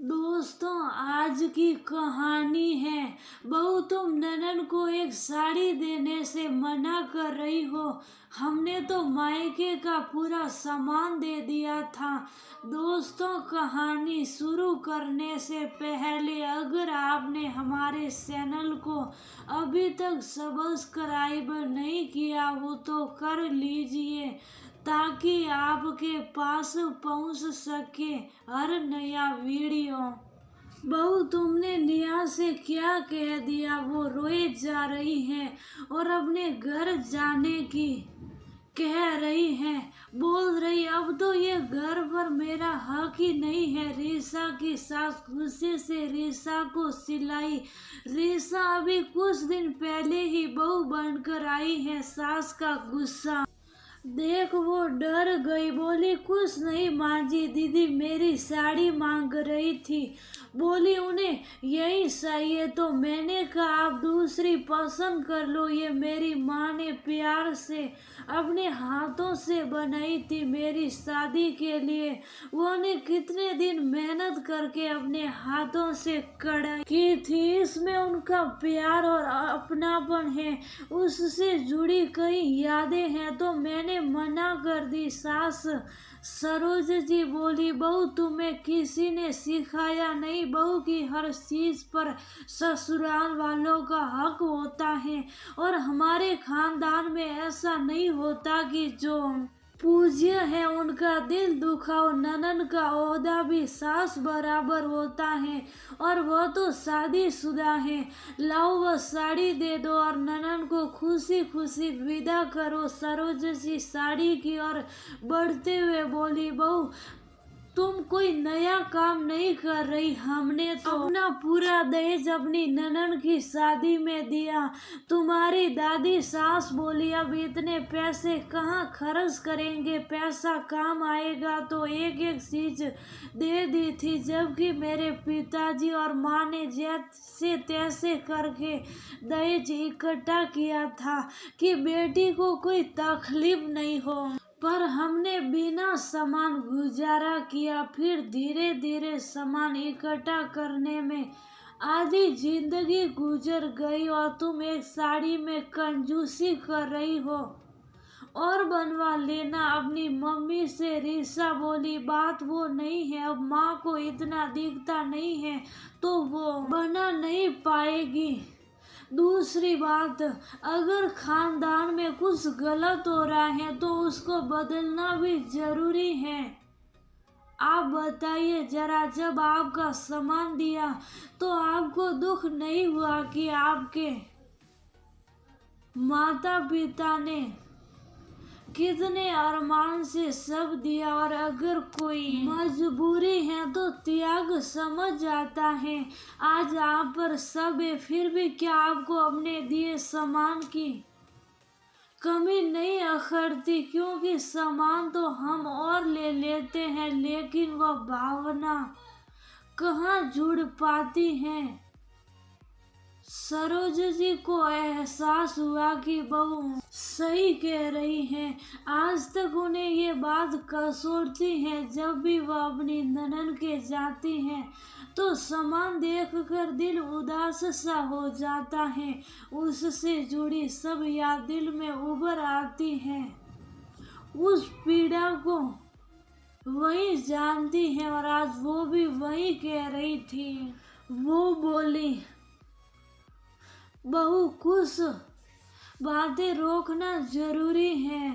दोस्तों, आज की कहानी है। बहू, तुम ननन को एक साड़ी देने से मना कर रही हो। हमने तो मायके का पूरा सामान दे दिया था। दोस्तों, कहानी शुरू करने से पहले अगर आपने हमारे चैनल को अभी तक सब्सक्राइब नहीं किया हो तो कर लीजिए, ताकि आपके पास पहुंच सके हर नया वीडियो। बहू, तुमने नेहा से क्या कह दिया? वो रोए जा रही है और अपने घर जाने की कह रही है। बोल रही, अब तो ये घर पर मेरा हक ही नहीं है। रीसा की सास गुस्से से रीसा को सिलाई। रीसा अभी कुछ दिन पहले ही बहू बनकर आई है। सास का गुस्सा देख वो डर गई। बोली, कुछ नहीं माँ जी, दीदी मेरी साड़ी मांग रही थी। बोली, उन्हें यही चाहिए तो मैंने कहा आप दूसरी पसंद कर लो। ये मेरी माँ ने प्यार से अपने हाथों से बनाई थी मेरी शादी के लिए। वो ने कितने दिन मेहनत करके अपने हाथों से कढ़ाई की थी। इसमें उनका प्यार और अपनापन है, उससे जुड़ी कई यादें हैं, तो मैंने मना कर दी। सास सरोज जी बोली, बहू तुम्हें किसी ने सिखाया नहीं? बहू की हर चीज पर ससुराल वालों का हक होता है और हमारे खानदान में ऐसा नहीं होता कि जो पूज्य है उनका दिल दुखाओ। ननन का ओहदा भी सास बराबर होता है और वह तो शादीशुदा है। लाओ वह साड़ी दे दो और ननन को खुशी खुशी विदा करो। सरोज जी साड़ी की ओर बढ़ते हुए बोली, बहू तुम कोई नया काम नहीं कर रही। हमने तो अपना पूरा दहेज अपनी ननन की शादी में दिया। तुम्हारी दादी सास बोली, अब इतने पैसे कहाँ खर्च करेंगे, पैसा काम आएगा तो एक एक चीज दे दी थी। जबकि मेरे पिताजी और माँ ने जैसे तैसे करके दहेज इकट्ठा किया था कि बेटी को कोई तकलीफ नहीं हो, पर हमने बिना सामान गुजारा किया। फिर धीरे धीरे सामान इकट्ठा करने में आधी जिंदगी गुजर गई और तुम एक साड़ी में कंजूसी कर रही हो। और बनवा लेना अपनी मम्मी से। रीसा बोली, बात वो नहीं है, अब माँ को इतना दिखता नहीं है तो वो बना नहीं पाएगी। दूसरी बात, अगर खानदान में कुछ गलत हो रहा है तो उसको बदलना भी जरूरी है। आप बताइए जरा, जब आपका सामान दिया तो आपको दुख नहीं हुआ कि आपके माता पिता ने कितने अरमान से सब दिया? और अगर कोई मजबूरी है तो त्याग समझ जाता है। आज आप पर सब है, फिर भी क्या आपको अपने दिए सामान की कमी नहीं अखरती? क्योंकि सामान तो हम और ले लेते हैं, लेकिन वह भावना कहाँ जुड़ पाती है। सरोज जी को एहसास हुआ कि बहू सही कह रही हैं। आज तक उन्हें ये बात कसौटती है। जब भी वह अपनी ननन के जाती हैं तो सामान देखकर दिल उदास सा हो जाता है। उससे जुड़ी सब याद दिल में उभर आती है। उस पीड़ा को वही जानती है और आज वो भी वही कह रही थी। वो बोली, बहू कुछ बातें रोकना जरूरी है।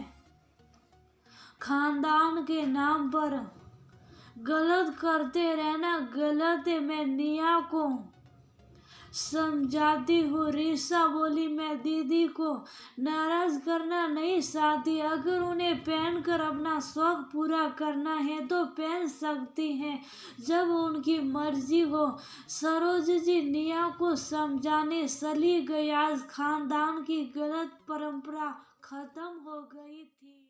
खानदान के नाम पर गलत करते रहना गलत है। मैं नेहा को समझाती हूँ। रीसा बोली, मैं दीदी को नाराज करना नहीं चाहती। अगर उन्हें पहनकर अपना शौक पूरा करना है तो पहन सकती हैं, जब उनकी मर्जी हो। सरोज जी नेहा को समझाने चली गई। आज खानदान की गलत परंपरा खत्म हो गई थी।